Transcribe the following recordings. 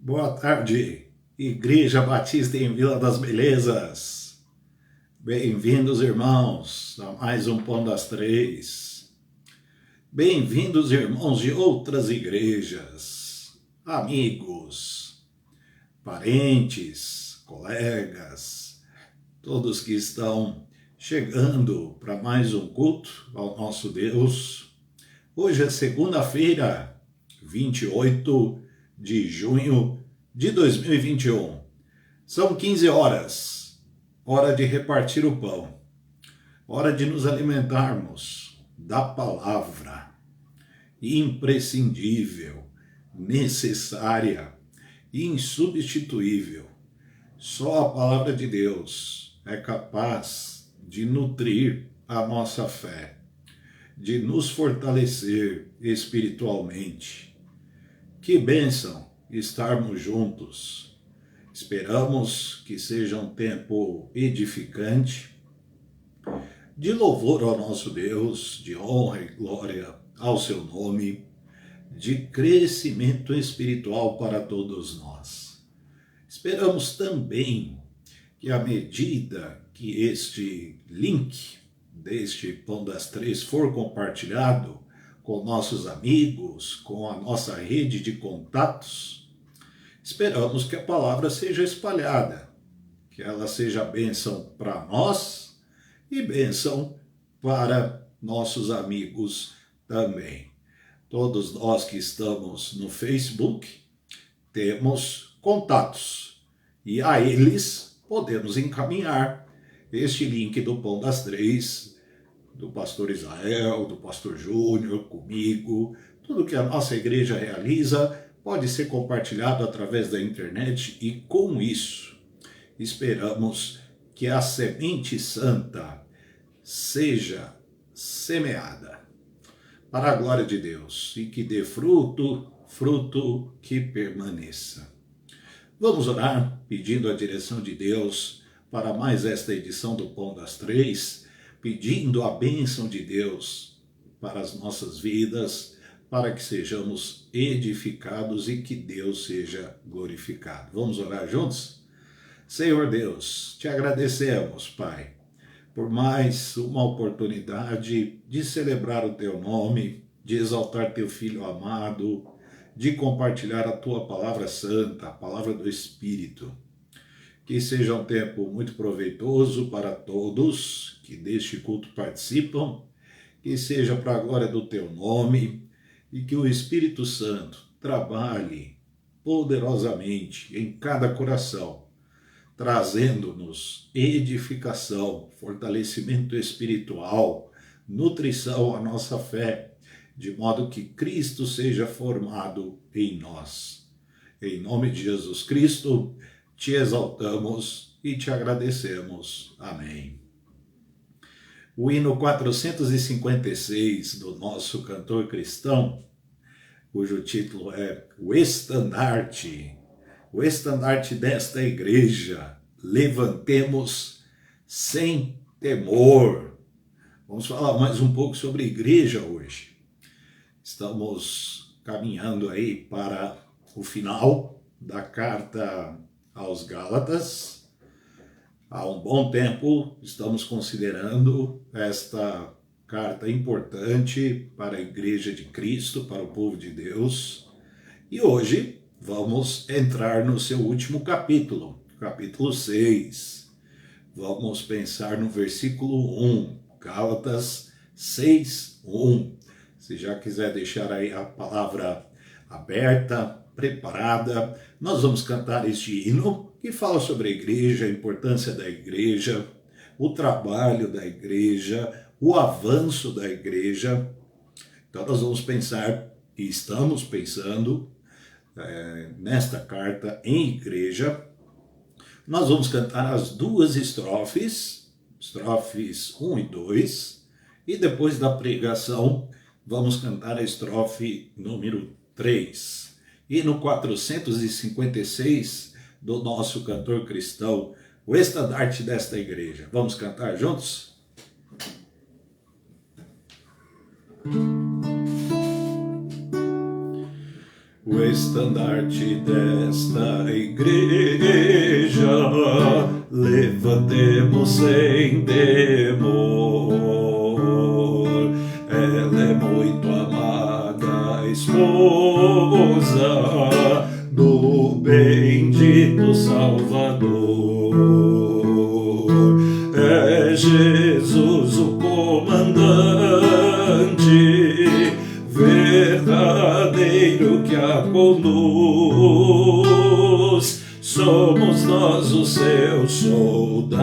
Boa tarde, Igreja Batista em Vila das Belezas. Bem-vindos, irmãos, a mais um Pão das Três. Bem-vindos, irmãos de outras igrejas, amigos, parentes, colegas, todos que estão chegando para mais um culto ao nosso Deus. Hoje é segunda-feira, 28 de junho de 2021. São 15 horas, hora de repartir o pão, hora de nos alimentarmos da palavra imprescindível, necessária e insubstituível. Só a palavra de Deus é capaz de nutrir a nossa fé, de nos fortalecer espiritualmente. Que bênção estarmos juntos. Esperamos que seja um tempo edificante, de louvor ao nosso Deus, de honra e glória ao seu nome, de crescimento espiritual para todos nós. Esperamos também que à medida que este link deste Pão das Três for compartilhado com nossos amigos, com a nossa rede de contatos, esperamos que a palavra seja espalhada, que ela seja bênção para nós e bênção para nossos amigos também. Todos nós que estamos no Facebook temos contatos e a eles podemos encaminhar este link do Pão das Três, do pastor Israel, do pastor Júnior, comigo. Tudo que a nossa igreja realiza pode ser compartilhado através da internet e com isso esperamos que a semente santa seja semeada para a glória de Deus e que dê fruto, fruto que permaneça. Vamos orar pedindo a direção de Deus para mais esta edição do Pão das Três, pedindo a bênção de Deus para as nossas vidas, para que sejamos edificados e que Deus seja glorificado. Vamos orar juntos? Senhor Deus, te agradecemos, Pai, por mais uma oportunidade de celebrar o teu nome, de exaltar teu Filho amado, de compartilhar a tua palavra santa, a palavra do Espírito. Que seja um tempo muito proveitoso para todos que deste culto participam, que seja para a glória do teu nome e que o Espírito Santo trabalhe poderosamente em cada coração, trazendo-nos edificação, fortalecimento espiritual, nutrição à nossa fé, de modo que Cristo seja formado em nós. Em nome de Jesus Cristo, te exaltamos e te agradecemos. Amém. O hino 456 do nosso cantor cristão, cujo título é O Estandarte desta igreja, levantemos sem temor. Vamos falar mais um pouco sobre igreja hoje. Estamos caminhando aí para o final da carta aos Gálatas. Há um bom tempo estamos considerando esta carta importante para a Igreja de Cristo, para o povo de Deus. E hoje vamos entrar no seu último capítulo, capítulo 6. Vamos pensar no versículo 1, Gálatas 6, 1. Se já quiser deixar aí a palavra aberta, preparada, nós vamos cantar este hino que fala sobre a igreja, a importância da igreja, o trabalho da igreja, o avanço da igreja. Então nós vamos pensar, e estamos pensando, nesta carta em igreja. Nós vamos cantar as duas estrofes 1 e 2, e depois da pregação vamos cantar a estrofe número 3. E no 456 do nosso cantor cristão, o estandarte desta igreja. Vamos cantar juntos? o estandarte desta igreja, levantemos sem temor. Ela é muito amada esposa do bendito Salvador. É Jesus o comandante verdadeiro que a conduz. Somos nós os seus soldados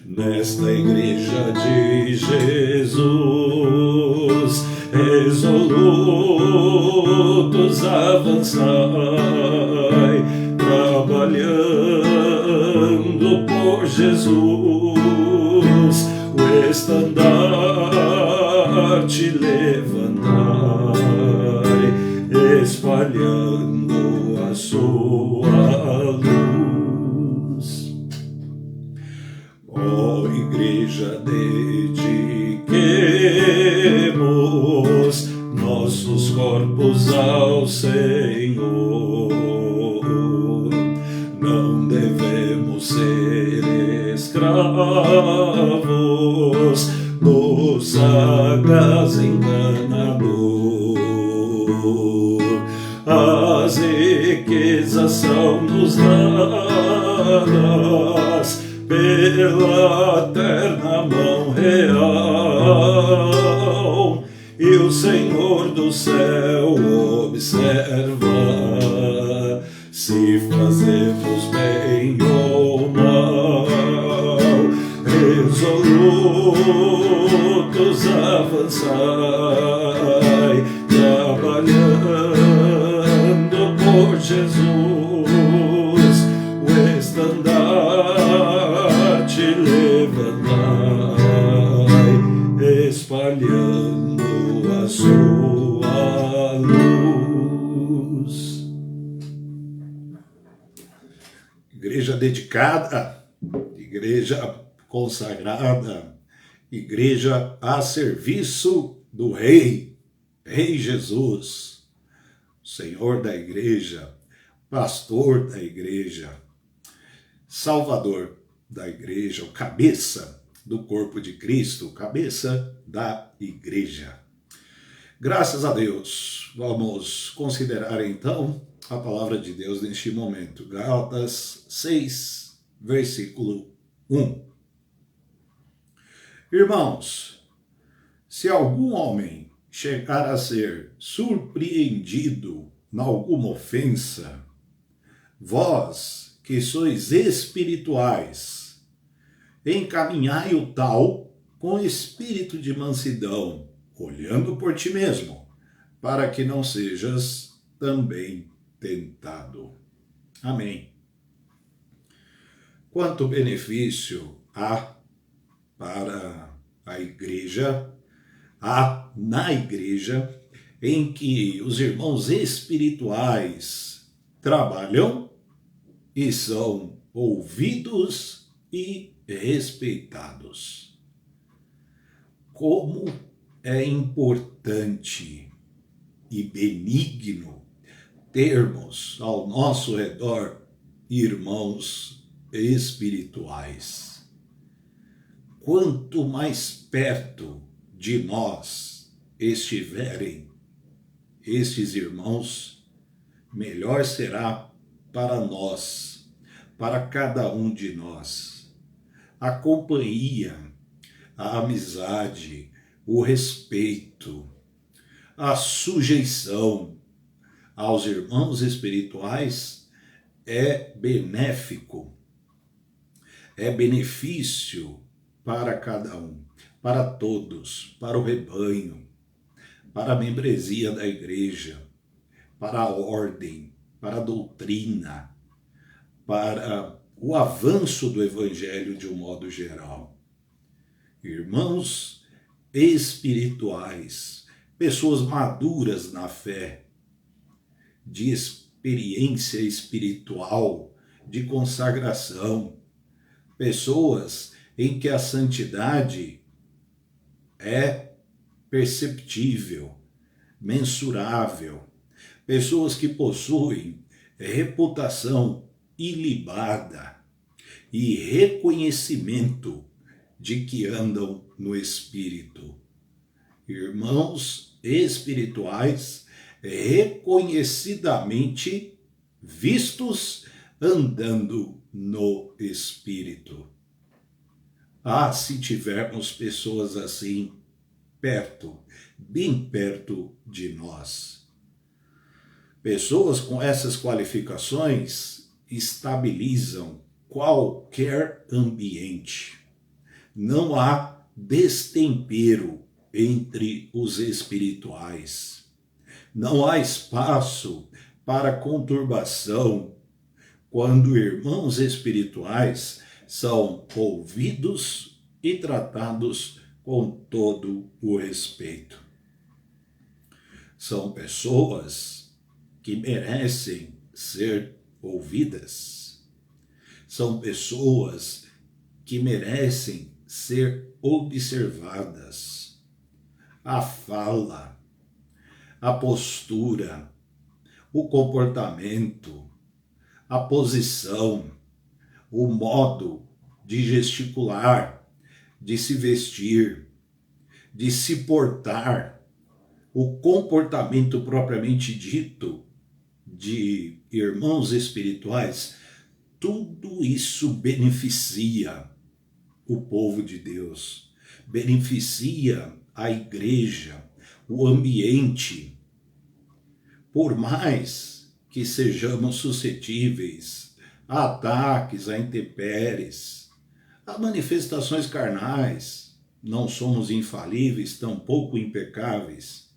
nesta igreja de Jesus. Resolutos avançai, trabalhando por Jesus, o estandarte levantai, espalhando a sua luz. Ó igreja, dediquemos nossos corpos ao Senhor. Não devemos ser escravos do sagaz enganador. As riquezas são-nos dadas pela terna mão real, e o Senhor do céu observa se fazemos bem ou mal. Resolutos avançai, trabalhando por Jesus, o estandarte levantai, espalhando a sua luz. Igreja dedicada, igreja consagrada, igreja a serviço do Rei Jesus, Senhor da igreja, pastor da igreja, salvador da igreja, o cabeça do corpo de Cristo, cabeça da igreja. Graças a Deus, vamos considerar então a palavra de Deus neste momento. Gálatas 6, versículo 1. Irmãos, se algum homem chegar a ser surpreendido em alguma ofensa, vós que sois espirituais, encaminhai o tal com espírito de mansidão, olhando por ti mesmo, para que não sejas também tentado. Amém. Quanto benefício há para a igreja, há na igreja, em que os irmãos espirituais trabalham e são ouvidos e respeitados. Como é importante e benigno termos ao nosso redor irmãos espirituais. Quanto mais perto de nós estiverem estes irmãos, melhor será para nós, para cada um de nós. A companhia, a amizade, o respeito, a sujeição aos irmãos espirituais é benéfico, é benefício para cada um, para todos, para o rebanho, para a membresia da igreja, para a ordem, para a doutrina, para o avanço do evangelho de um modo geral. Irmãos espirituais, pessoas maduras na fé, de experiência espiritual, de consagração, pessoas em que a santidade é perceptível, mensurável, pessoas que possuem reputação ilibada e reconhecimento de que andam no Espírito. Irmãos espirituais reconhecidamente vistos andando no Espírito. Ah, se tivermos pessoas assim perto, bem perto de nós. Pessoas com essas qualificações estabilizam qualquer ambiente. Não há destempero entre os espirituais. Não há espaço para conturbação quando irmãos espirituais são ouvidos e tratados com todo o respeito. São pessoas que merecem ser ouvidas. São pessoas que merecem ser observadas. A fala, a postura, o comportamento, a posição, o modo de gesticular, de se vestir, de se portar, o comportamento propriamente dito de irmãos espirituais, tudo isso beneficia o povo de Deus, beneficia a igreja, o ambiente. Por mais que sejamos suscetíveis a ataques, a intempéries, a manifestações carnais, não somos infalíveis, tampouco impecáveis.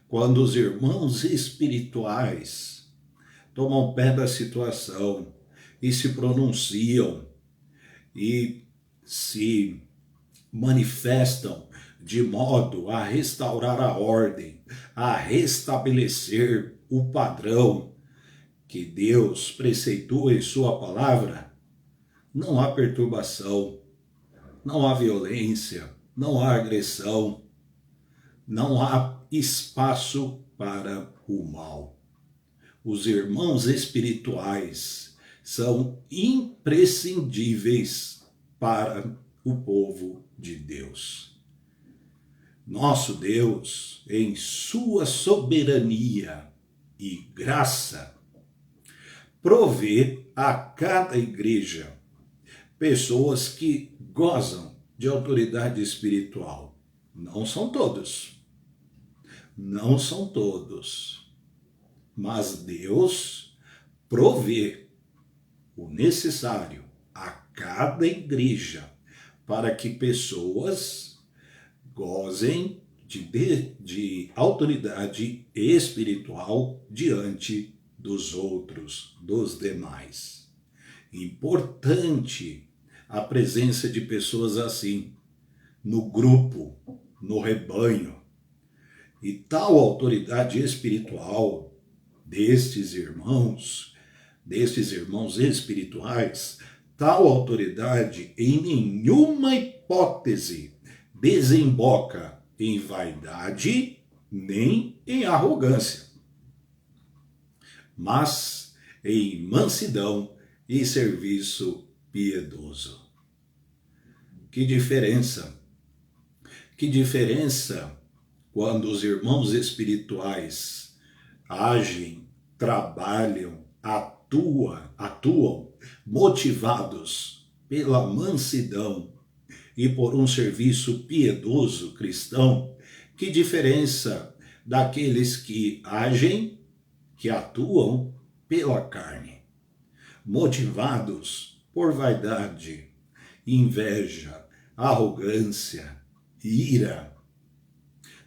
Quando os irmãos espirituais tomam pé da situação e se pronunciam e se manifestam de modo a restaurar a ordem, a restabelecer o padrão que Deus preceitua em sua palavra, não há perturbação, não há violência, não há agressão, não há espaço para o mal. Os irmãos espirituais são imprescindíveis para o povo de Deus. Nosso Deus, em sua soberania e graça, provê a cada igreja pessoas que gozam de autoridade espiritual. Não são todos. Não são todos. Mas Deus provê o necessário a cada igreja para que pessoas gozem de autoridade espiritual diante dos outros, dos demais. Importante a presença de pessoas assim no grupo, no rebanho. E tal autoridade espiritual destes irmãos espirituais, tal autoridade em nenhuma hipótese desemboca em vaidade nem em arrogância, mas em mansidão e serviço piedoso. Que diferença! Que diferença quando os irmãos espirituais agem, trabalham, atuam motivados pela mansidão e por um serviço piedoso cristão. Que diferença daqueles que agem, que atuam pela carne, motivados por vaidade, inveja, arrogância, ira,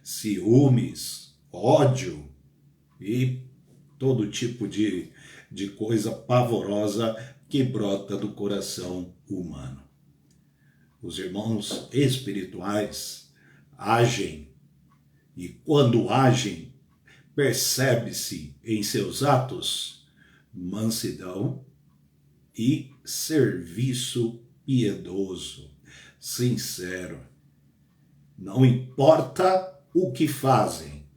ciúmes, ódio e todo tipo de coisa pavorosa que brota do coração humano. Os irmãos espirituais agem, e quando agem, percebe-se em seus atos mansidão e serviço piedoso, sincero. Não importa o que fazem,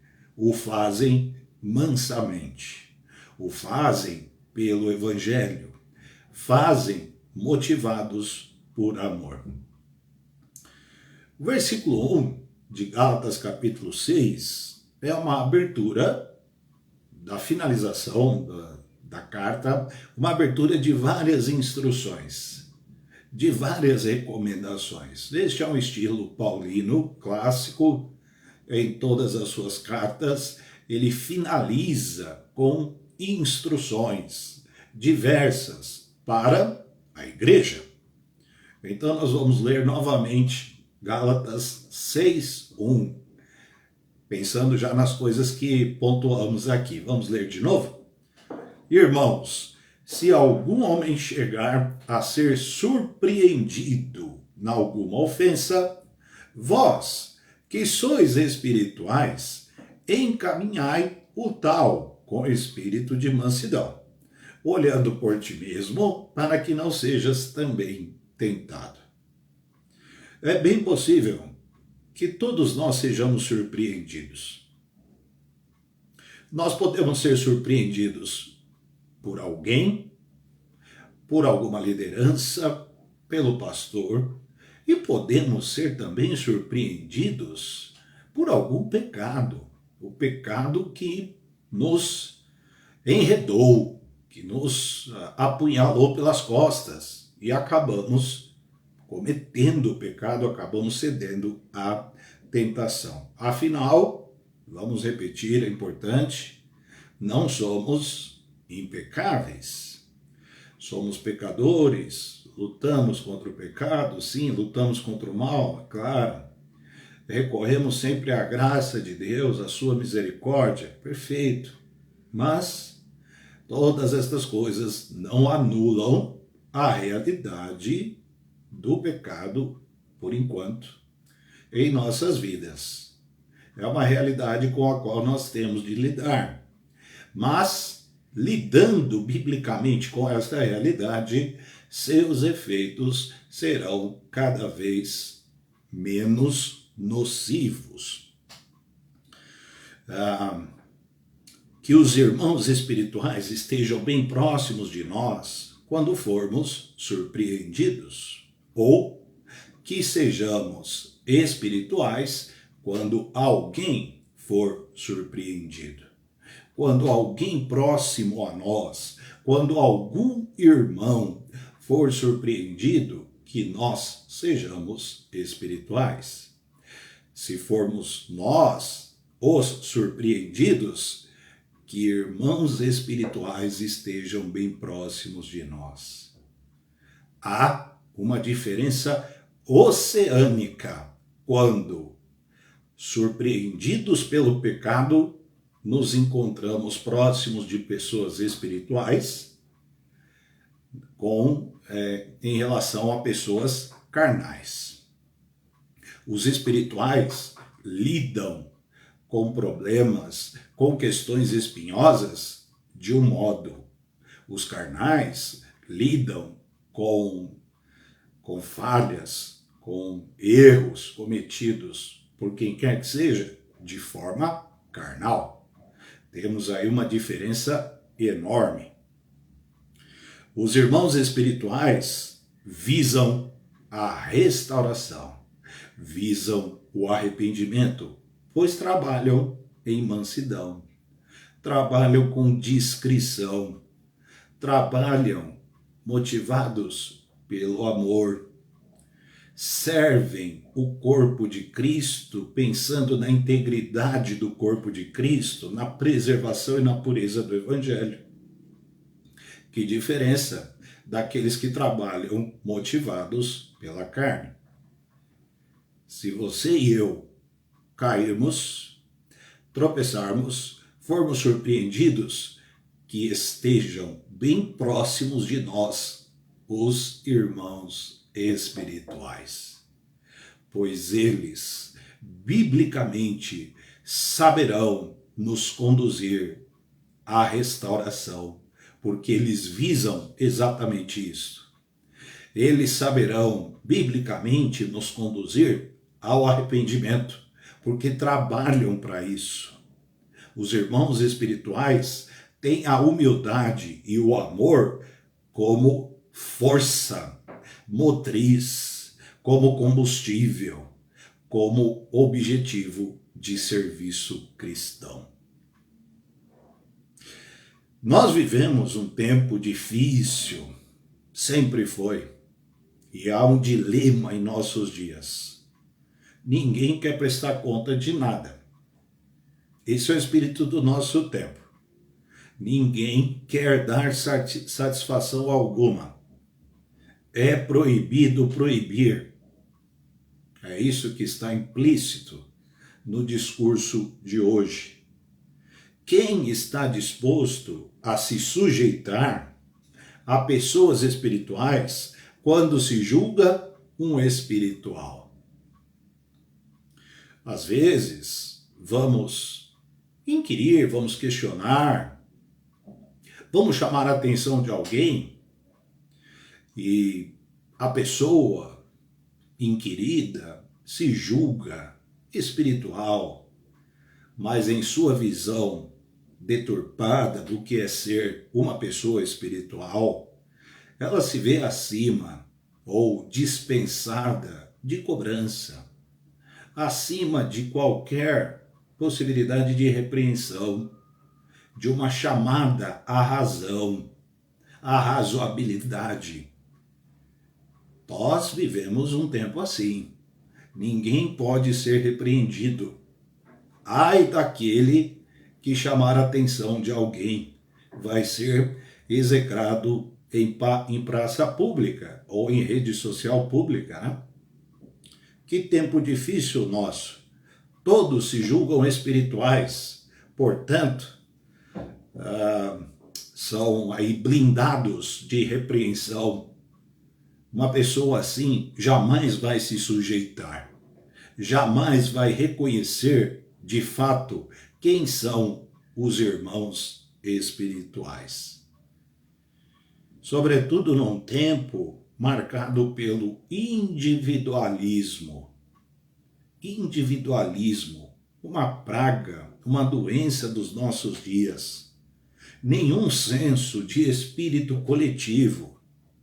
o fazem mansamente, o fazem pelo Evangelho, fazem motivados por amor. O versículo 1 de Gálatas capítulo 6 é uma abertura da finalização da carta, uma abertura de várias instruções, de várias recomendações. Este é um estilo paulino clássico. Em todas as suas cartas, ele finaliza com instruções diversas para a igreja. Então nós vamos ler novamente Gálatas 6:1, pensando já nas coisas que pontuamos aqui. Vamos ler de novo? Irmãos, se algum homem chegar a ser surpreendido em alguma ofensa, vós, que sois espirituais, encaminhai o tal com espírito de mansidão, olhando por ti mesmo, para que não sejas também tentado. É bem possível que todos nós sejamos surpreendidos. Nós podemos ser surpreendidos por alguém, por alguma liderança, pelo pastor, e podemos ser também surpreendidos por algum pecado, o pecado que nos enredou, que nos apunhalou pelas costas e acabamos cometendo o pecado, acabamos cedendo à tentação. Afinal, vamos repetir, é importante, não somos impecáveis. Somos pecadores, lutamos contra o pecado, sim, lutamos contra o mal, é claro. Recorremos sempre à graça de Deus, à sua misericórdia, perfeito. Mas todas estas coisas não anulam a realidade do pecado, por enquanto, em nossas vidas. É uma realidade com a qual nós temos de lidar. Mas, lidando biblicamente com esta realidade, seus efeitos serão cada vez menos nocivos. Que os irmãos espirituais estejam bem próximos de nós quando formos surpreendidos, ou que sejamos espirituais quando alguém for surpreendido. Quando alguém próximo a nós, quando algum irmão for surpreendido, que nós sejamos espirituais. Se formos nós os surpreendidos, que irmãos espirituais estejam bem próximos de nós. Há uma diferença oceânica quando, surpreendidos pelo pecado, nos encontramos próximos de pessoas espirituais em relação a pessoas carnais. Os espirituais lidam com problemas, com questões espinhosas de um modo. Os carnais lidam com falhas, com erros cometidos por quem quer que seja, de forma carnal. Temos aí uma diferença enorme. Os irmãos espirituais visam a restauração, visam o arrependimento, pois trabalham em mansidão, trabalham com discrição, trabalham motivados pelo amor, servem o corpo de Cristo, pensando na integridade do corpo de Cristo, na preservação e na pureza do Evangelho. Que diferença daqueles que trabalham motivados pela carne. Se você e eu cairmos, tropeçarmos, formos surpreendidos, que estejam bem próximos de nós, os irmãos espirituais. Pois eles, biblicamente, saberão nos conduzir à restauração, porque eles visam exatamente isso. Eles saberão, biblicamente, nos conduzir ao arrependimento, porque trabalham para isso. Os irmãos espirituais têm a humildade e o amor como força motriz, como combustível, como objetivo de serviço cristão. Nós vivemos um tempo difícil, sempre foi, e há um dilema em nossos dias. Ninguém quer prestar conta de nada. Esse é o espírito do nosso tempo. Ninguém quer dar satisfação alguma. É proibido proibir. É isso que está implícito no discurso de hoje. Quem está disposto a se sujeitar a pessoas espirituais quando se julga um espiritual? Às vezes, vamos inquirir, vamos questionar, vamos chamar a atenção de alguém e a pessoa inquirida se julga espiritual, mas em sua visão deturpada do que é ser uma pessoa espiritual, ela se vê acima ou dispensada de cobrança, acima de qualquer possibilidade de repreensão, de uma chamada à razão, à razoabilidade. Nós vivemos um tempo assim. Ninguém pode ser repreendido. Ai daquele que chamar a atenção de alguém, vai ser execrado em praça pública ou em rede social pública, né? Que tempo difícil nosso. Todos se julgam espirituais, portanto, são aí blindados de repreensão. Uma pessoa assim jamais vai se sujeitar, jamais vai reconhecer de fato quem são os irmãos espirituais. Sobretudo num tempo marcado pelo individualismo. Individualismo, uma praga, uma doença dos nossos dias. Nenhum senso de espírito coletivo.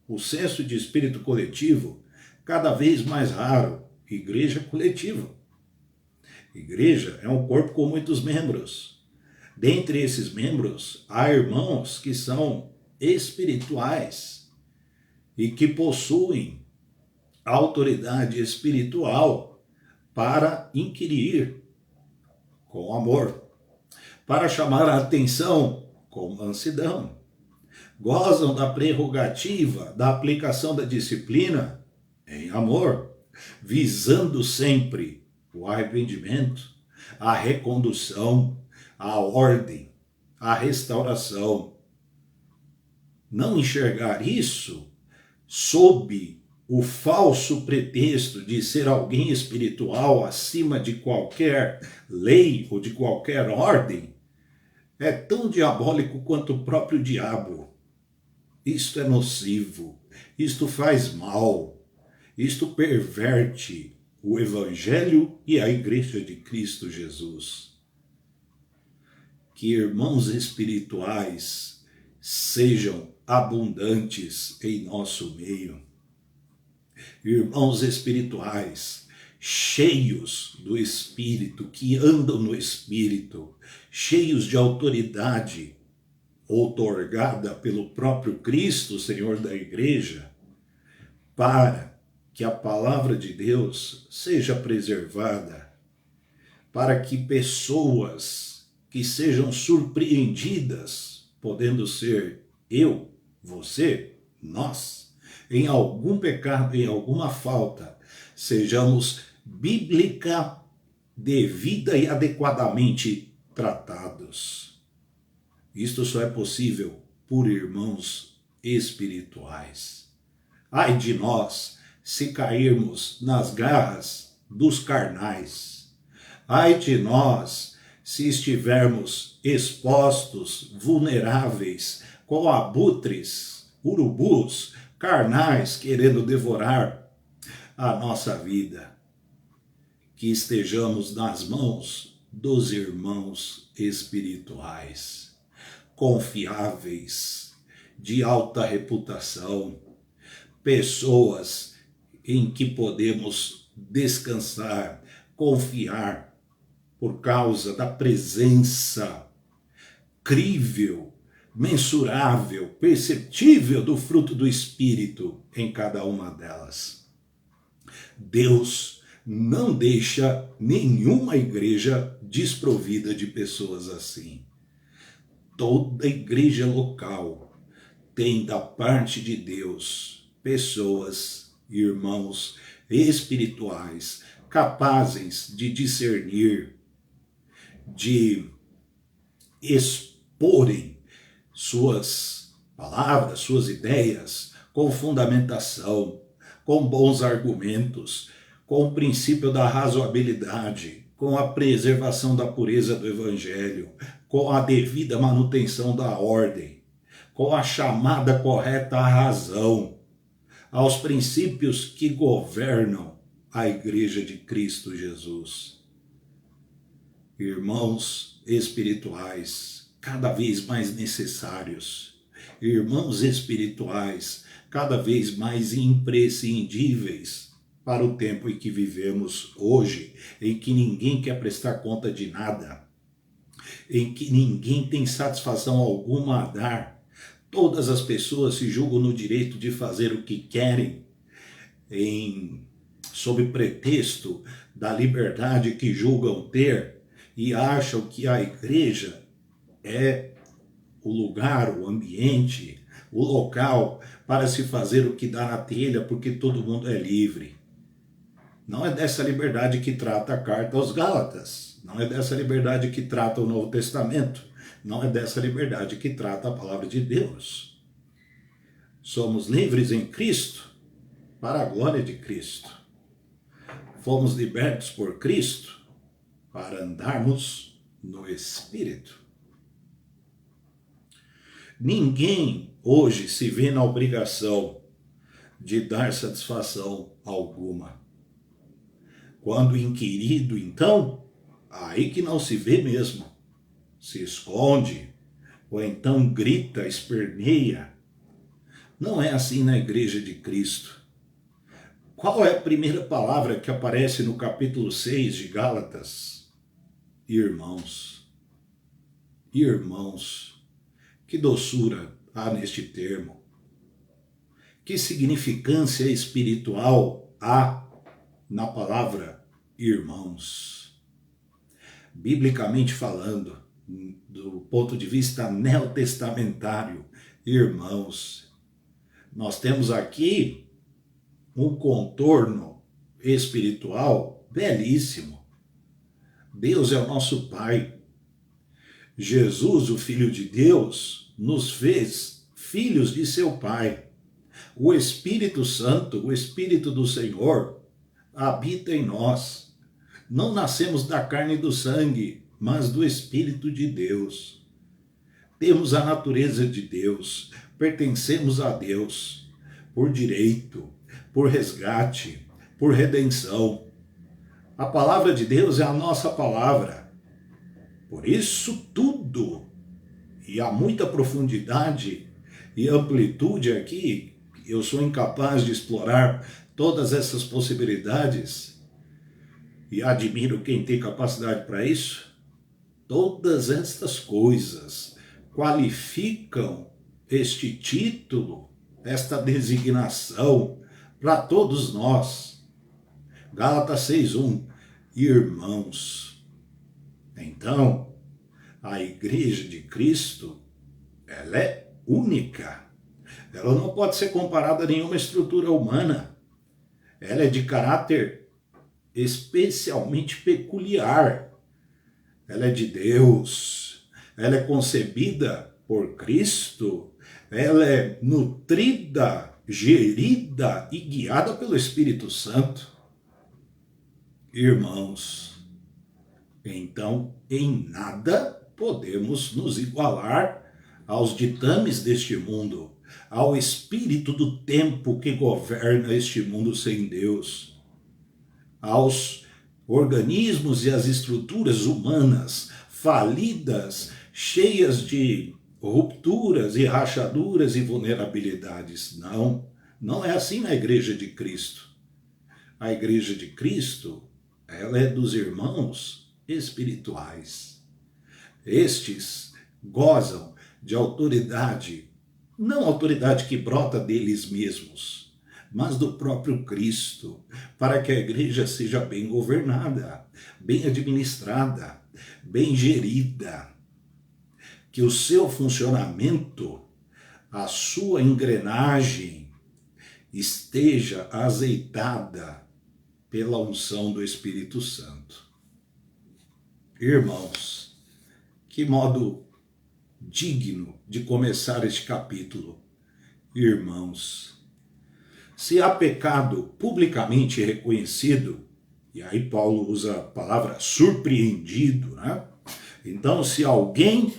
O senso de espírito coletivo cada vez mais raro. Igreja coletiva. Igreja é um corpo com muitos membros. Dentre esses membros, há irmãos que são espirituais e que possuem autoridade espiritual para inquirir com amor, para chamar a atenção com mansidão. Gozam da prerrogativa da aplicação da disciplina em amor, visando sempre o arrependimento, a recondução, a ordem, a restauração. Não enxergar isso sob o falso pretexto de ser alguém espiritual acima de qualquer lei ou de qualquer ordem é tão diabólico quanto o próprio diabo. Isto é nocivo, isto faz mal, isto perverte o Evangelho e a Igreja de Cristo Jesus. Que irmãos espirituais sejam abundantes em nosso meio. Irmãos espirituais, cheios do Espírito, que andam no Espírito, cheios de autoridade outorgada pelo próprio Cristo, Senhor da Igreja, para que a palavra de Deus seja preservada, para que pessoas que sejam surpreendidas, podendo ser eu, você, nós, em algum pecado, em alguma falta, sejamos bíblica, devida e adequadamente tratados. Isto só é possível por irmãos espirituais. Ai de nós se cairmos nas garras dos carnais. Ai de nós se estivermos expostos, vulneráveis, com abutres, urubus, carnais querendo devorar a nossa vida. Que estejamos nas mãos dos irmãos espirituais, confiáveis, de alta reputação, pessoas em que podemos descansar, confiar, por causa da presença crível, mensurável, perceptível do fruto do Espírito em cada uma delas. Deus não deixa nenhuma igreja desprovida de pessoas assim. Toda igreja local tem da parte de Deus pessoas, irmãos espirituais, capazes de discernir, de exporem suas palavras, suas ideias, com fundamentação, com bons argumentos, com o princípio da razoabilidade, com a preservação da pureza do Evangelho, com a devida manutenção da ordem, com a chamada correta à razão, aos princípios que governam a Igreja de Cristo Jesus. Irmãos espirituais, cada vez mais necessários, irmãos espirituais, cada vez mais imprescindíveis para o tempo em que vivemos hoje, em que ninguém quer prestar conta de nada, em que ninguém tem satisfação alguma a dar. Todas as pessoas se julgam no direito de fazer o que querem, sob pretexto da liberdade que julgam ter, e acham que a igreja é o lugar, o ambiente, o local para se fazer o que dá na telha, porque todo mundo é livre. Não é dessa liberdade que trata a carta aos Gálatas. Não é dessa liberdade que trata o Novo Testamento. Não é dessa liberdade que trata a palavra de Deus. Somos livres em Cristo para a glória de Cristo. Fomos libertos por Cristo para andarmos no Espírito. Ninguém hoje se vê na obrigação de dar satisfação alguma. Quando inquirido, então, aí que não se vê mesmo. Se esconde, ou então grita, esperneia. Não é assim na Igreja de Cristo. Qual é a primeira palavra que aparece no capítulo 6 de Gálatas? Irmãos. Irmãos. Que doçura há neste termo. Que significância espiritual há na palavra irmãos. Biblicamente falando, do ponto de vista neotestamentário, irmãos, nós temos aqui um contorno espiritual belíssimo. Deus é o nosso Pai. Jesus, o Filho de Deus, nos fez filhos de seu Pai. O Espírito Santo, o Espírito do Senhor, habita em nós. Não nascemos da carne e do sangue, mas do Espírito de Deus. Temos a natureza de Deus, pertencemos a Deus por direito, por resgate, por redenção. A palavra de Deus é a nossa palavra. Por isso tudo, e há muita profundidade e amplitude aqui, eu sou incapaz de explorar todas essas possibilidades, e admiro quem tem capacidade para isso. Todas estas coisas qualificam este título, esta designação para todos nós. Gálatas 6:1, irmãos. Então, a Igreja de Cristo, ela é única. Ela não pode ser comparada a nenhuma estrutura humana. Ela é de caráter especialmente peculiar. Ela é de Deus. Ela é concebida por Cristo. Ela é nutrida, gerida e guiada pelo Espírito Santo. Irmãos, então em nada podemos nos igualar aos ditames deste mundo, ao espírito do tempo que governa este mundo sem Deus, aos organismos e as estruturas humanas falidas, cheias de rupturas e rachaduras e vulnerabilidades. Não, não é assim na Igreja de Cristo. A Igreja de Cristo, ela é dos irmãos espirituais. Estes gozam de autoridade, não autoridade que brota deles mesmos, mas do próprio Cristo, para que a igreja seja bem governada, bem administrada, bem gerida, que o seu funcionamento, a sua engrenagem, esteja azeitada pela unção do Espírito Santo. Irmãos, que modo digno de começar este capítulo. Irmãos, se há pecado publicamente reconhecido, e aí Paulo usa a palavra surpreendido, né? Então, se alguém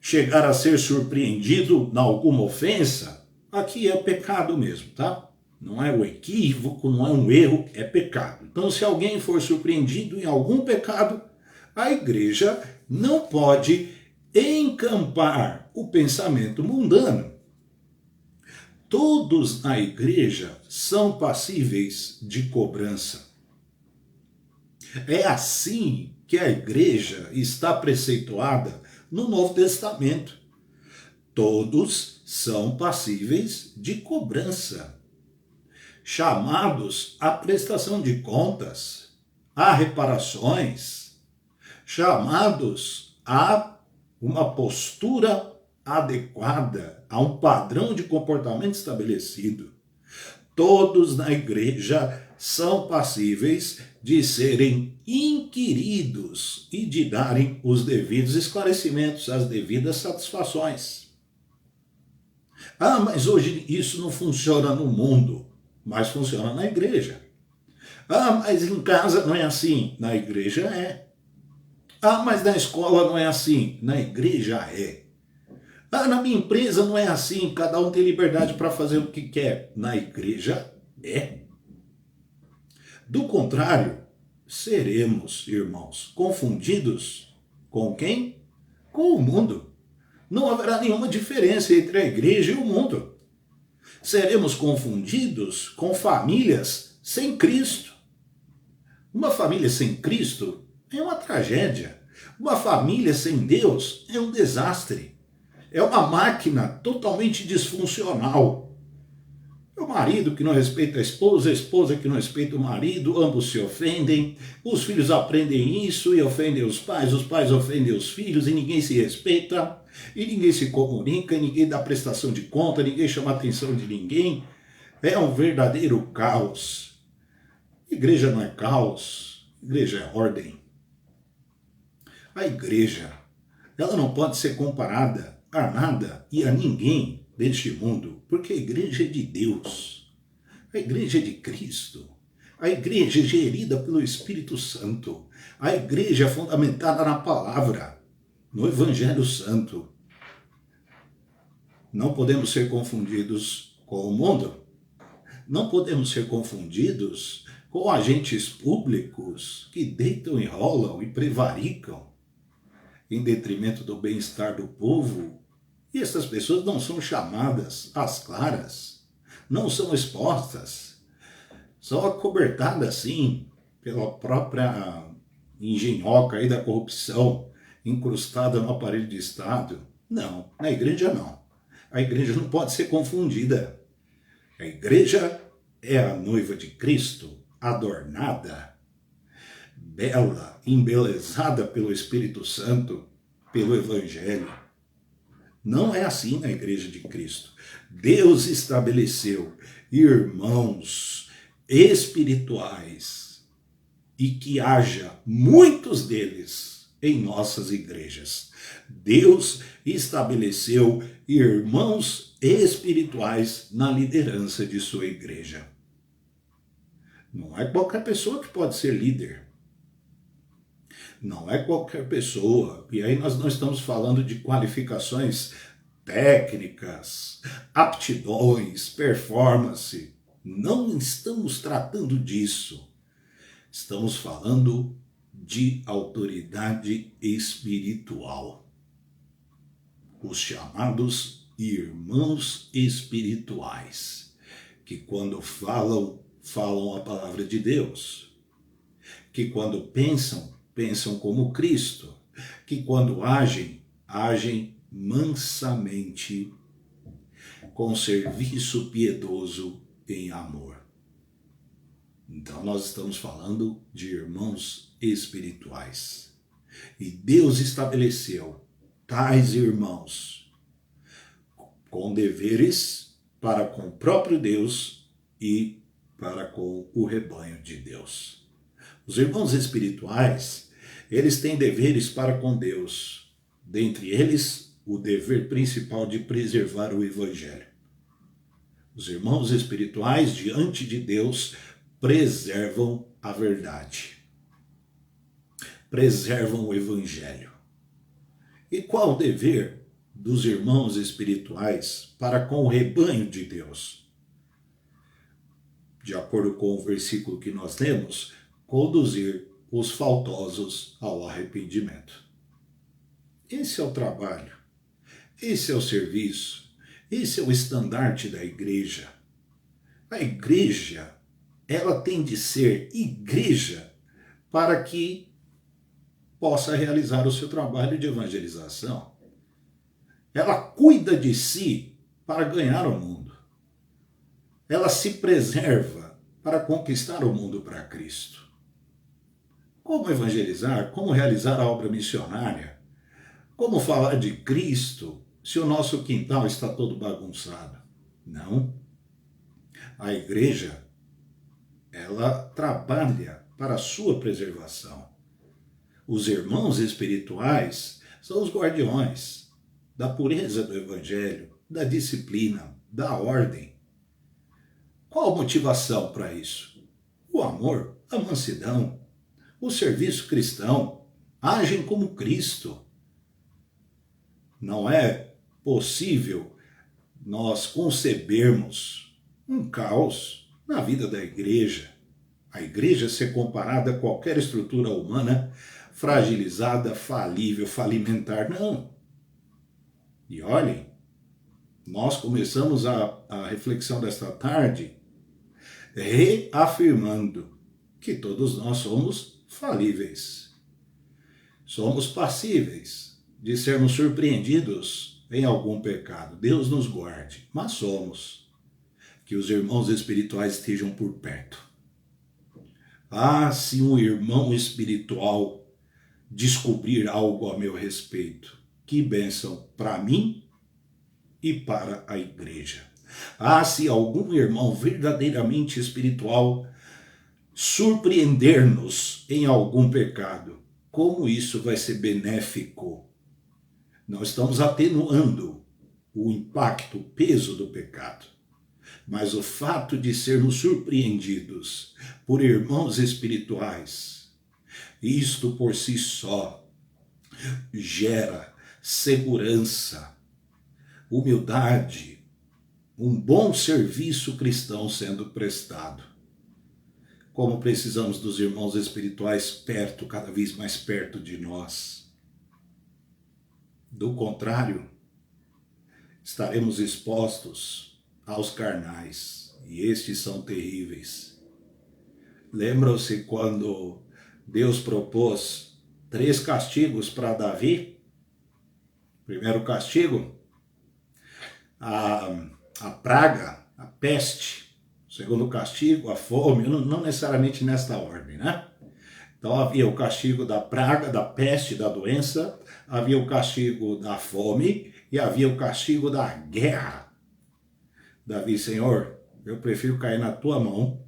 chegar a ser surpreendido em alguma ofensa, aqui é pecado mesmo, tá? Não é um equívoco, não é um erro, é pecado. Então, se alguém for surpreendido em algum pecado, a igreja não pode encampar o pensamento mundano. Todos na igreja são passíveis de cobrança. É assim que a igreja está preceituada no Novo Testamento. Todos são passíveis de cobrança, chamados à prestação de contas, a reparações, chamados a uma postura adequada, a um padrão de comportamento estabelecido. Todos na igreja são passíveis de serem inquiridos e de darem os devidos esclarecimentos, as devidas satisfações. Ah, mas hoje isso não funciona no mundo, mas funciona na igreja. Ah, mas em casa não é assim, na igreja é. Ah, mas na escola não é assim, na igreja é. Ah, na minha empresa não é assim, cada um tem liberdade para fazer o que quer, na igreja é. Do contrário, seremos, irmãos, confundidos com quem? Com o mundo. Não haverá nenhuma diferença entre a igreja e o mundo. Seremos confundidos com famílias sem Cristo. Uma família sem Cristo é uma tragédia. Uma família sem Deus é um desastre. É uma máquina totalmente disfuncional. É o marido que não respeita a esposa que não respeita o marido, ambos se ofendem, os filhos aprendem isso e ofendem os pais ofendem os filhos e ninguém se respeita, e ninguém se comunica, e ninguém dá prestação de conta, ninguém chama a atenção de ninguém. É um verdadeiro caos. Igreja não é caos, igreja é ordem. A igreja, ela não pode ser comparada a nada e a ninguém deste mundo, porque a igreja é de Deus, a igreja é de Cristo, a igreja é gerida pelo Espírito Santo, a igreja é fundamentada na palavra, no Evangelho Santo. Não podemos ser confundidos com o mundo, não podemos ser confundidos com agentes públicos que deitam e rolam e prevaricam em detrimento do bem-estar do povo. E essas pessoas não são chamadas às claras, não são expostas, são acobertadas, sim, pela própria engenhoca aí da corrupção incrustada no aparelho de Estado. Não, na igreja não. A igreja não pode ser confundida. A igreja é a noiva de Cristo, adornada, bela, embelezada pelo Espírito Santo, pelo Evangelho. Não é assim na igreja de Cristo. Deus estabeleceu irmãos espirituais e que haja muitos deles em nossas igrejas. Deus estabeleceu irmãos espirituais na liderança de sua igreja. Não é qualquer pessoa que pode ser líder. Não é qualquer pessoa. E aí nós não estamos falando de qualificações técnicas, aptidões, performance. Não estamos tratando disso. Estamos falando de autoridade espiritual. Os chamados irmãos espirituais, que quando falam a palavra de Deus, que quando pensam como Cristo, que quando agem mansamente, com serviço piedoso em amor. Então nós estamos falando de irmãos espirituais. E Deus estabeleceu tais irmãos com deveres para com o próprio Deus e para com o rebanho de Deus. Os irmãos espirituais, eles têm deveres para com Deus. Dentre eles, o dever principal de preservar o Evangelho. Os irmãos espirituais, diante de Deus, preservam a verdade. Preservam o Evangelho. E qual o dever dos irmãos espirituais para com o rebanho de Deus? De acordo com o versículo que nós temos, conduzir os faltosos ao arrependimento. Esse é o trabalho, esse é o serviço, esse é o estandarte da igreja. A igreja, ela tem de ser igreja para que possa realizar o seu trabalho de evangelização. Ela cuida de si para ganhar o mundo. Ela se preserva para conquistar o mundo para Cristo. Como evangelizar? Como realizar a obra missionária? Como falar de Cristo se o nosso quintal está todo bagunçado? Não. A igreja, ela trabalha para a sua preservação. Os irmãos espirituais são os guardiões da pureza do Evangelho, da disciplina, da ordem. Qual a motivação para isso? O amor, a mansidão, o serviço cristão, agem como Cristo. Não é possível nós concebermos um caos na vida da igreja. A igreja ser comparada a qualquer estrutura humana fragilizada, falível, falimentar. Não. E olhem, nós começamos a reflexão desta tarde reafirmando que todos nós somos falíveis. Somos passíveis de sermos surpreendidos em algum pecado. Deus nos guarde, mas somos. Que os irmãos espirituais estejam por perto. Ah, se um irmão espiritual descobrir algo a meu respeito, que bênção para mim e para a igreja. Ah, se algum irmão verdadeiramente espiritual surpreender-nos em algum pecado, como isso vai ser benéfico? Nós estamos atenuando o impacto, o peso do pecado. Mas o fato de sermos surpreendidos por irmãos espirituais, isto por si só gera segurança, humildade, um bom serviço cristão sendo prestado. Como precisamos dos irmãos espirituais perto, cada vez mais perto de nós. Do contrário, estaremos expostos aos carnais, e estes são terríveis. Lembram-se quando Deus propôs 3 castigos para Davi? Primeiro castigo, a praga, a peste. Segundo castigo, a fome, não necessariamente nesta ordem, né? Então havia o castigo da praga, da peste, da doença, havia o castigo da fome e havia o castigo da guerra. Davi, Senhor, eu prefiro cair na tua mão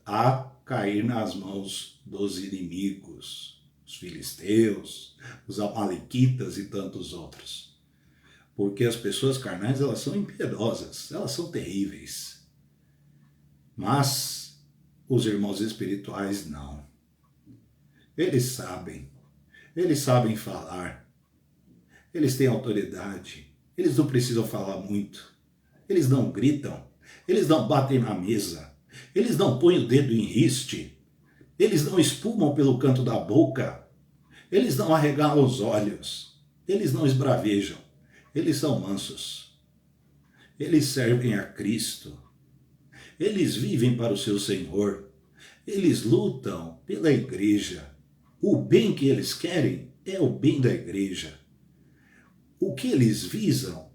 a cair nas mãos dos inimigos, os filisteus, os amalequitas e tantos outros. Porque as pessoas carnais, elas são impiedosas, elas são terríveis. Mas os irmãos espirituais não. Eles sabem falar, eles têm autoridade, eles não precisam falar muito, eles não gritam, eles não batem na mesa, eles não põem o dedo em riste, Eles não espumam pelo canto da boca, eles não arregalam os olhos, eles não esbravejam, eles são mansos, eles servem a Cristo, eles vivem para o seu Senhor, eles lutam pela igreja. O bem que eles querem é o bem da igreja. O que eles visam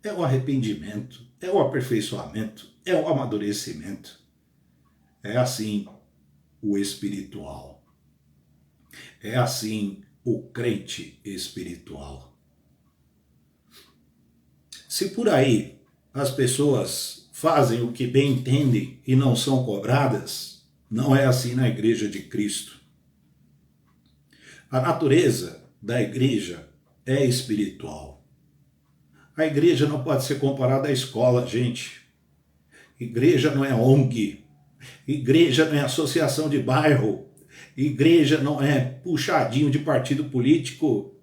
é o arrependimento, é o aperfeiçoamento, é o amadurecimento. É assim o espiritual. É assim o crente espiritual. Se por aí as pessoas fazem o que bem entendem e não são cobradas, não é assim na igreja de Cristo. A natureza da igreja é espiritual. A igreja não pode ser comparada à escola, gente. Igreja não é ONG. Igreja não é associação de bairro. Igreja não é puxadinho de partido político.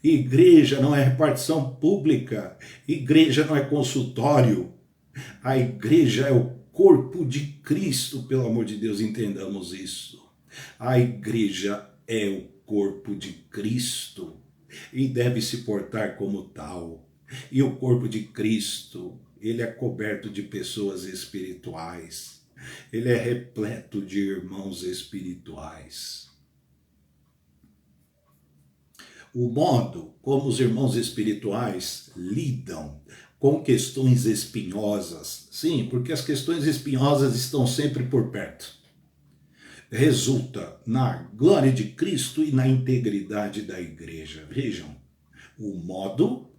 Igreja não é repartição pública. Igreja não é consultório. A igreja é o corpo de Cristo, pelo amor de Deus, entendamos isso. A igreja é o corpo de Cristo e deve se portar como tal. E o corpo de Cristo, ele é coberto de pessoas espirituais. Ele é repleto de irmãos espirituais. O modo como os irmãos espirituais lidam com questões espinhosas, sim, porque as questões espinhosas estão sempre por perto, resulta na glória de Cristo e na integridade da igreja. Vejam, o modo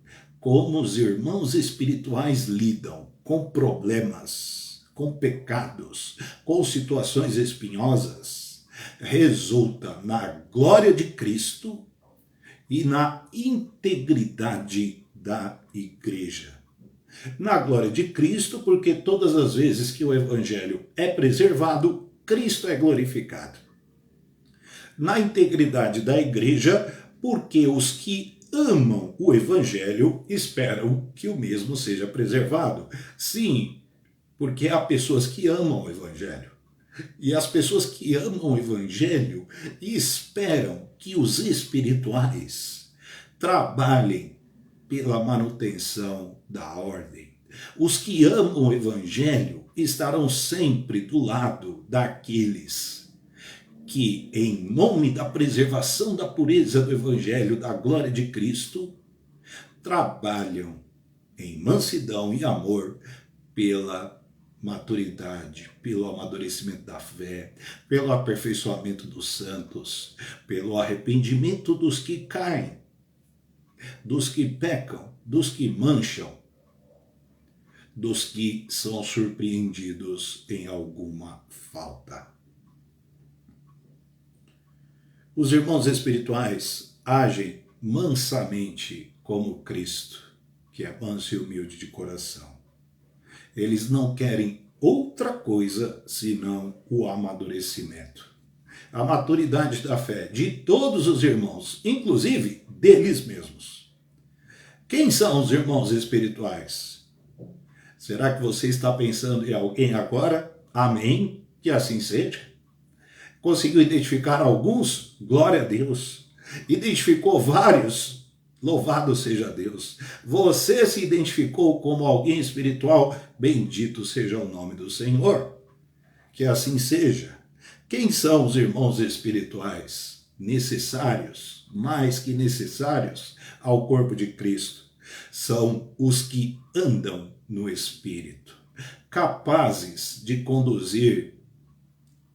como os irmãos espirituais lidam com problemas, com pecados, com situações espinhosas, resulta na glória de Cristo e na integridade da igreja. Na glória de Cristo, porque todas as vezes que o evangelho é preservado, Cristo é glorificado. Na integridade da igreja, porque os que amam o evangelho esperam que o mesmo seja preservado. Sim, porque há pessoas que amam o evangelho. E as pessoas que amam o evangelho esperam que os espirituais trabalhem pela manutenção da ordem. Os que amam o evangelho estarão sempre do lado daqueles que, em nome da preservação da pureza do evangelho, da glória de Cristo, trabalham em mansidão e amor pela maturidade, pelo amadurecimento da fé, pelo aperfeiçoamento dos santos, pelo arrependimento dos que caem, dos que pecam, dos que mancham, dos que são surpreendidos em alguma falta. Os irmãos espirituais agem mansamente como Cristo, que é manso e humilde de coração. Eles não querem outra coisa senão o amadurecimento. A maturidade da fé de todos os irmãos, inclusive deles mesmos. Quem são os irmãos espirituais? Será que você está pensando em alguém agora? Amém? Que assim seja. Conseguiu identificar alguns? Glória a Deus. Identificou vários? Louvado seja Deus. Você se identificou como alguém espiritual? Bendito seja o nome do Senhor. Que assim seja. Quem são os irmãos espirituais? Necessários, mais que necessários, ao corpo de Cristo. São os que andam no Espírito, capazes de conduzir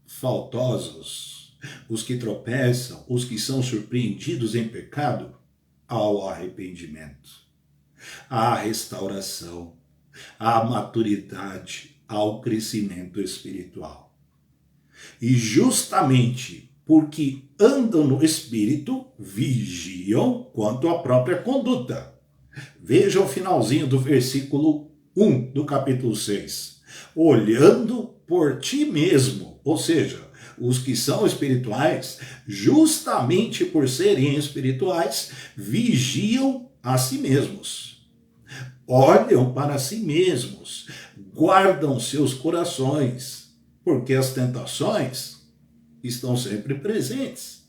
faltosos, os que tropeçam, os que são surpreendidos em pecado, ao arrependimento, à restauração, à maturidade, ao crescimento espiritual. E justamente porque andam no Espírito, vigiam quanto à própria conduta. Veja o finalzinho do versículo 1 do capítulo 6. Olhando por ti mesmo, ou seja, os que são espirituais, justamente por serem espirituais, vigiam a si mesmos. Olham para si mesmos, guardam seus corações, porque as tentações estão sempre presentes.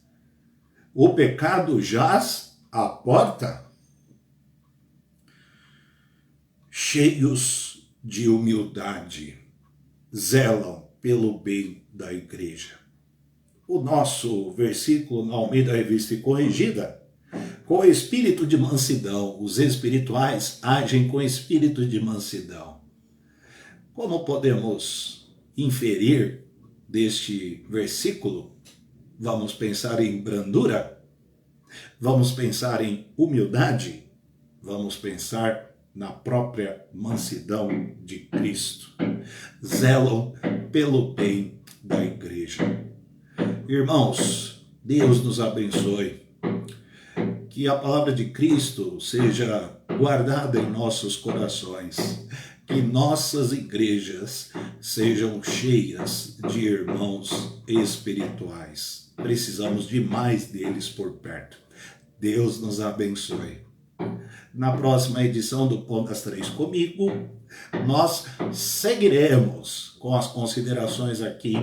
O pecado jaz à porta. Cheios de humildade, zelam pelo bem da igreja. O nosso versículo na Almeida Revista e Corrigida: com espírito de mansidão, os espirituais agem com espírito de mansidão. Como podemos inferir deste versículo? Vamos pensar em brandura? Vamos pensar em humildade? Vamos pensar na própria mansidão de Cristo. Zelam pelo bem da igreja. Irmãos, Deus nos abençoe. Que a palavra de Cristo seja guardada em nossos corações. Que nossas igrejas sejam cheias de irmãos espirituais. Precisamos de mais deles por perto. Deus nos abençoe. Na próxima edição do Pão das Três comigo, nós seguiremos com as considerações aqui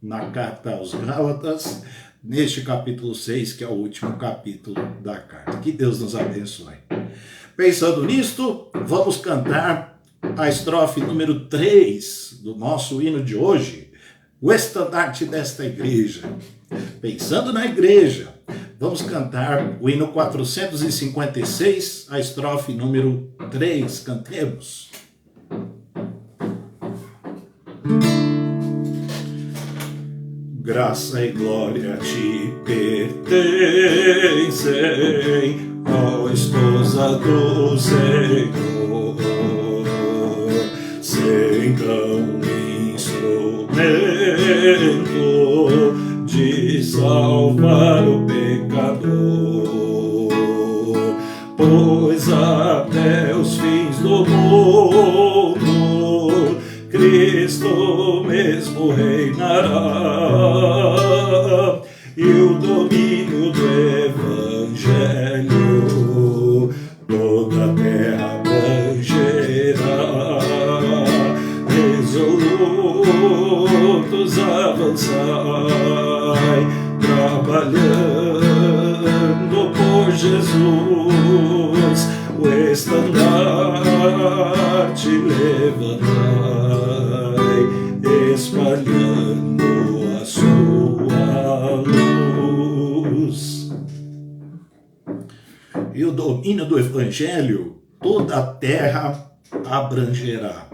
na carta aos Gálatas, neste capítulo 6, que é o último capítulo da carta. Que Deus nos abençoe. Pensando nisto, vamos cantar a estrofe número 3 do nosso hino de hoje, o estandarte desta igreja. Pensando na igreja, vamos cantar o hino 456, a estrofe número 3. Cantemos. Graça e glória te pertencem, ó esposa do Senhor, sejam instrumento de salvar o pecador, pois até os fins do mundo Cristo mesmo reinará, e o domínio do Evangelho toda a terra abrangerá. Resolutos avançai, trabalhando por Jesus, o estandarte levantai, espalhando a sua luz. E o domínio do Evangelho toda a terra abrangerá.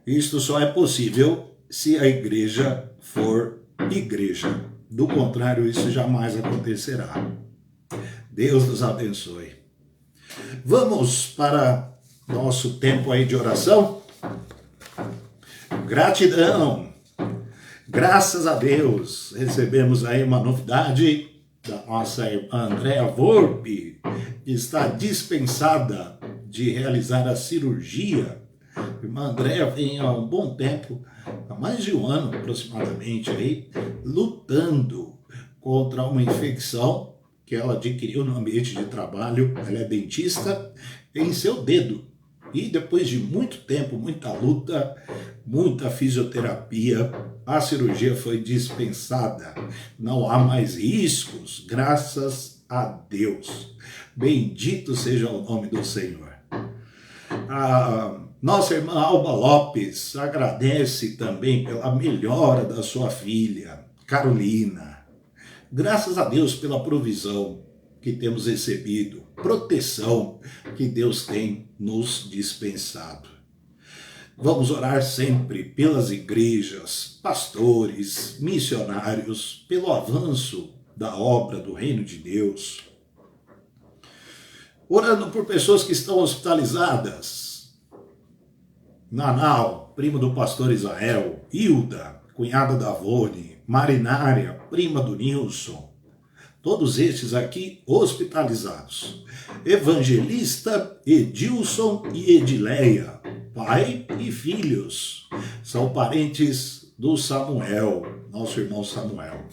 Isto só é possível se a igreja for igreja. Do contrário, isso jamais acontecerá. Deus nos abençoe. Vamos para nosso tempo aí de oração? Gratidão. Graças a Deus, recebemos aí uma novidade da nossa irmã Andréa Volpe, que está dispensada de realizar a cirurgia. A irmã Andréa vem há um bom tempo, há mais de um ano aproximadamente, aí, lutando contra uma infecção que ela adquiriu no ambiente de trabalho. Ela é dentista, em seu dedo. E depois de muito tempo, muita luta, muita fisioterapia, a cirurgia foi dispensada. Não há mais riscos, graças a Deus. Bendito seja o nome do Senhor. A nossa irmã Alba Lopes agradece também pela melhora da sua filha, Carolina. Graças a Deus pela provisão que temos recebido, proteção que Deus tem nos dispensado. Vamos orar sempre pelas igrejas, pastores, missionários, pelo avanço da obra do Reino de Deus. Orando por pessoas que estão hospitalizadas. Nanau, primo do pastor Israel, Hilda, cunhada da Vone, Marinária, prima do Nilson, todos estes aqui hospitalizados. Evangelista Edilson e Edileia, pai e filhos, são parentes do Samuel, nosso irmão Samuel.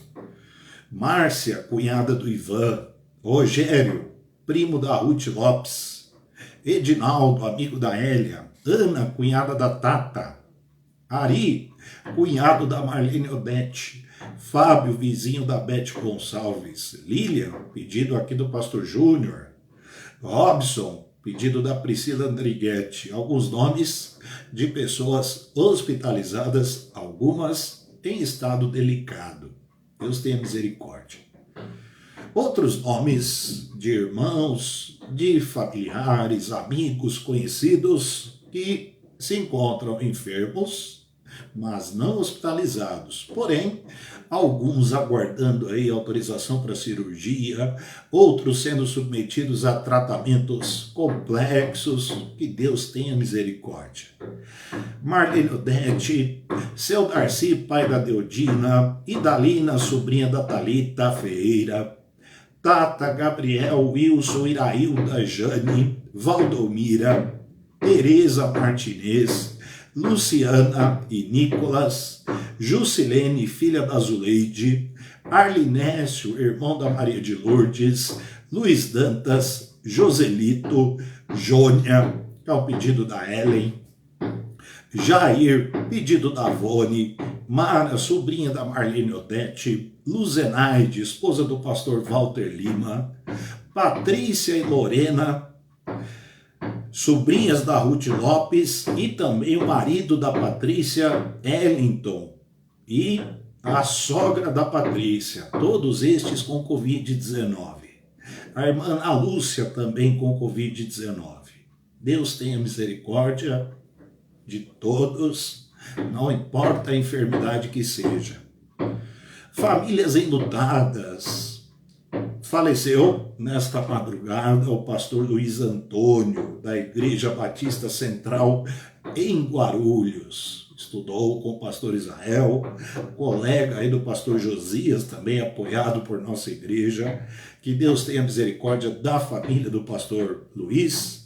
Márcia, cunhada do Ivan. Rogério, primo da Ruth Lopes. Edinaldo, amigo da Hélia. Ana, cunhada da Tata. Ari, cunhado da Marlene Odete. Fábio, vizinho da Beth Gonçalves. Lilian, pedido aqui do pastor Júnior. Robson, pedido da Priscila Andriguete. Alguns nomes de pessoas hospitalizadas, algumas em estado delicado. Deus tenha misericórdia. Outros nomes de irmãos, de familiares, amigos, conhecidos que se encontram enfermos, mas não hospitalizados. Porém, alguns aguardando aí autorização para cirurgia, outros sendo submetidos a tratamentos complexos. Que Deus tenha misericórdia. Marlene Odete, seu Darcy, pai da Deodina, Idalina, sobrinha da Thalita Ferreira, Tata, Gabriel, Wilson, Irailda, Jane, Valdomira, Tereza Martinez, Luciana e Nicolas, Jusilene, filha da Zuleide, Arlinécio, irmão da Maria de Lourdes, Luiz Dantas, Joselito, Jônia, que é o pedido da Ellen, Jair, pedido da Avone, Mara, sobrinha da Marlene Odete, Luzenaide, esposa do pastor Walter Lima, Patrícia e Lorena, sobrinhas da Ruth Lopes, e também o marido da Patrícia, Ellington, e a sogra da Patrícia, todos estes com Covid-19. A irmã Ana Lúcia também com Covid-19. Deus tenha misericórdia de todos, não importa a enfermidade que seja. Famílias enlutadas. Faleceu nesta madrugada o pastor Luiz Antônio, da Igreja Batista Central em Guarulhos. Estudou com o pastor Israel, colega aí do pastor Josias, também apoiado por nossa igreja. Que Deus tenha misericórdia da família do pastor Luiz,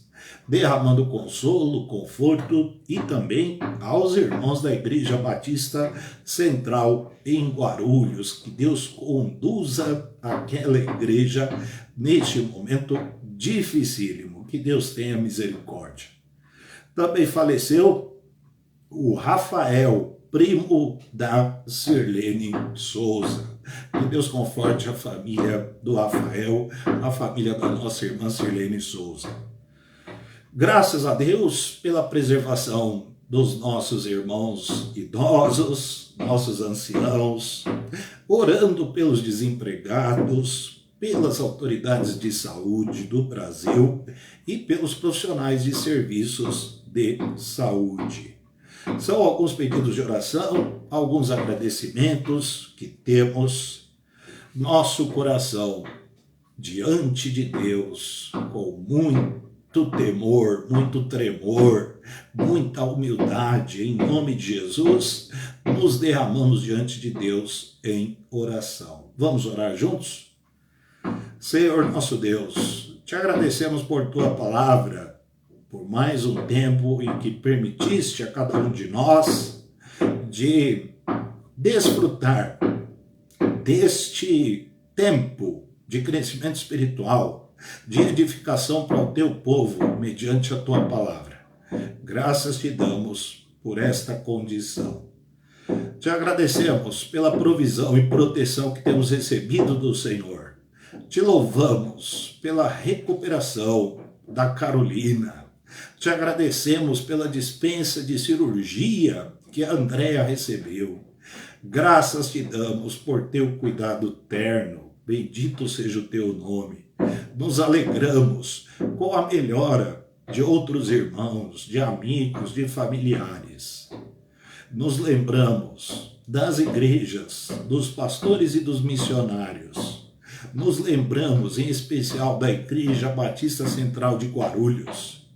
derramando consolo, conforto, e também aos irmãos da Igreja Batista Central em Guarulhos. Que Deus conduza aquela igreja neste momento dificílimo. Que Deus tenha misericórdia. Também faleceu o Rafael, primo da Sirlene Souza. Que Deus conforte a família do Rafael, a família da nossa irmã Sirlene Souza. Graças a Deus pela preservação dos nossos irmãos idosos, nossos anciãos, orando pelos desempregados, pelas autoridades de saúde do Brasil e pelos profissionais de serviços de saúde. São alguns pedidos de oração, alguns agradecimentos que temos. Nosso coração diante de Deus, com muito temor, muito tremor, muita humildade, em nome de Jesus, nos derramamos diante de Deus em oração. Vamos orar juntos? Senhor nosso Deus, te agradecemos por tua palavra, por mais um tempo em que permitiste a cada um de nós de desfrutar deste tempo de crescimento espiritual, de edificação para o teu povo, mediante a tua palavra. Graças te damos por esta condição. Te agradecemos pela provisão e proteção que temos recebido do Senhor. Te louvamos pela recuperação da Carolina. Te agradecemos pela dispensa de cirurgia que a Andréa recebeu. Graças te damos por teu cuidado terno. Bendito seja o teu nome. Nos alegramos com a melhora de outros irmãos, de amigos, de familiares. Nos lembramos das igrejas, dos pastores e dos missionários. Nos lembramos em especial da Igreja Batista Central de Guarulhos.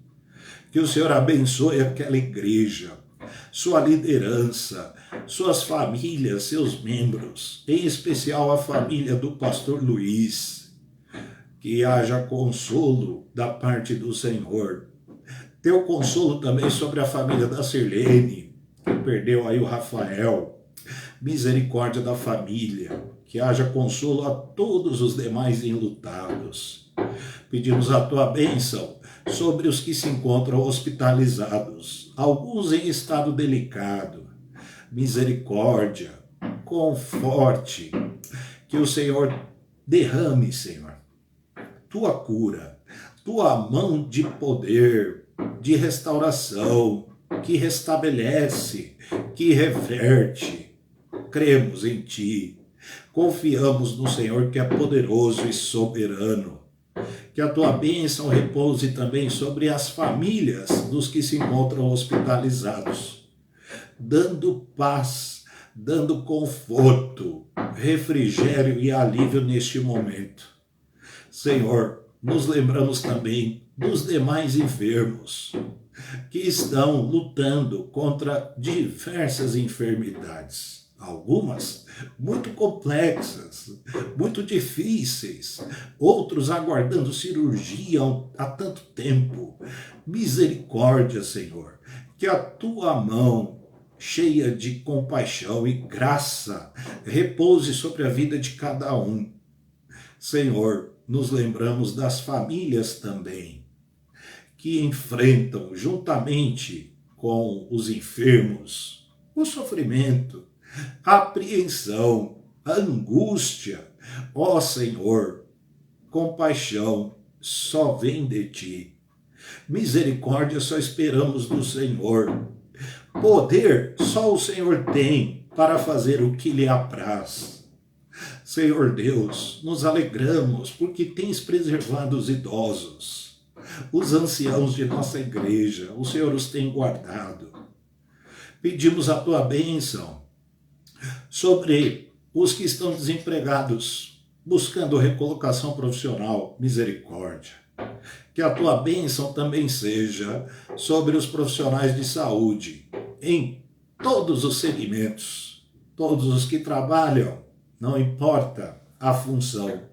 Que o Senhor abençoe aquela igreja, sua liderança, suas famílias, seus membros, em especial a família do pastor Luiz. Que haja consolo da parte do Senhor. Teu consolo também sobre a família da Sirlene, que perdeu aí o Rafael. Misericórdia da família. Que haja consolo a todos os demais enlutados. Pedimos a tua bênção sobre os que se encontram hospitalizados, alguns em estado delicado. Misericórdia, conforte, que o Senhor derrame, Senhor, tua cura, tua mão de poder, de restauração, que restabelece, que reverte. Cremos em Ti, confiamos no Senhor que é poderoso e soberano. Que a Tua bênção repouse também sobre as famílias dos que se encontram hospitalizados, dando paz, dando conforto, refrigério e alívio neste momento. Senhor, nos lembramos também dos demais enfermos que estão lutando contra diversas enfermidades, algumas muito complexas, muito difíceis, outros aguardando cirurgia há tanto tempo. Misericórdia, Senhor, que a tua mão cheia de compaixão e graça repouse sobre a vida de cada um. Senhor, nos lembramos das famílias também, que enfrentam juntamente com os enfermos o sofrimento, a apreensão, a angústia. Ó Senhor, compaixão só vem de Ti. Misericórdia só esperamos do Senhor. Poder só o Senhor tem para fazer o que lhe apraz. Senhor Deus, nos alegramos porque tens preservado os idosos, os anciãos de nossa igreja, o Senhor os tem guardado. Pedimos a tua bênção sobre os que estão desempregados, buscando recolocação profissional. Misericórdia. Que a tua bênção também seja sobre os profissionais de saúde, em todos os segmentos, todos os que trabalham, não importa a função.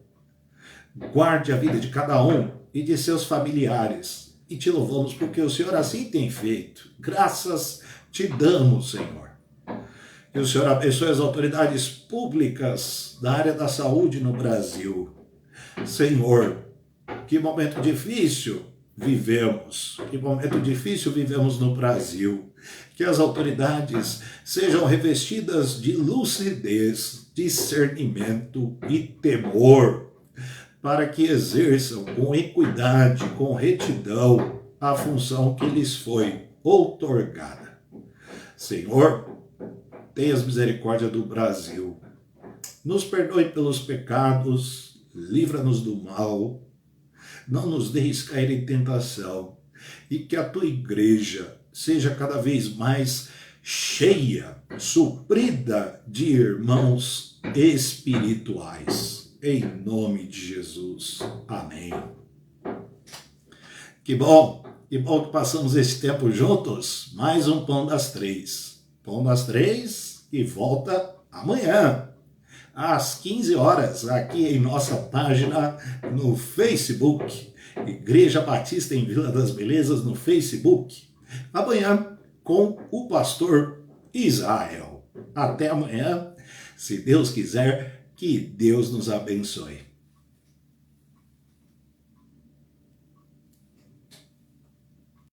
Guarde a vida de cada um e de seus familiares. E te louvamos porque o Senhor assim tem feito. Graças te damos, Senhor. Que o Senhor abençoe as autoridades públicas da área da saúde no Brasil. Senhor, que momento difícil vivemos. Que momento difícil vivemos no Brasil. Que as autoridades sejam revestidas de lucidez, discernimento e temor, para que exerçam com equidade, com retidão, a função que lhes foi outorgada. Senhor, tenhas misericórdia do Brasil. Nos perdoe pelos pecados, livra-nos do mal, não nos deixes cair em tentação, e que a tua igreja seja cada vez mais cheia, suprida de irmãos espirituais. Em nome de Jesus. Amém. Que bom que passamos esse tempo juntos. Mais um Pão das Três. Pão das Três que volta amanhã, às 15 horas, aqui em nossa página no Facebook. Igreja Batista em Vila das Belezas no Facebook. Amanhã com o pastor Israel. Até amanhã, se Deus quiser, que Deus nos abençoe.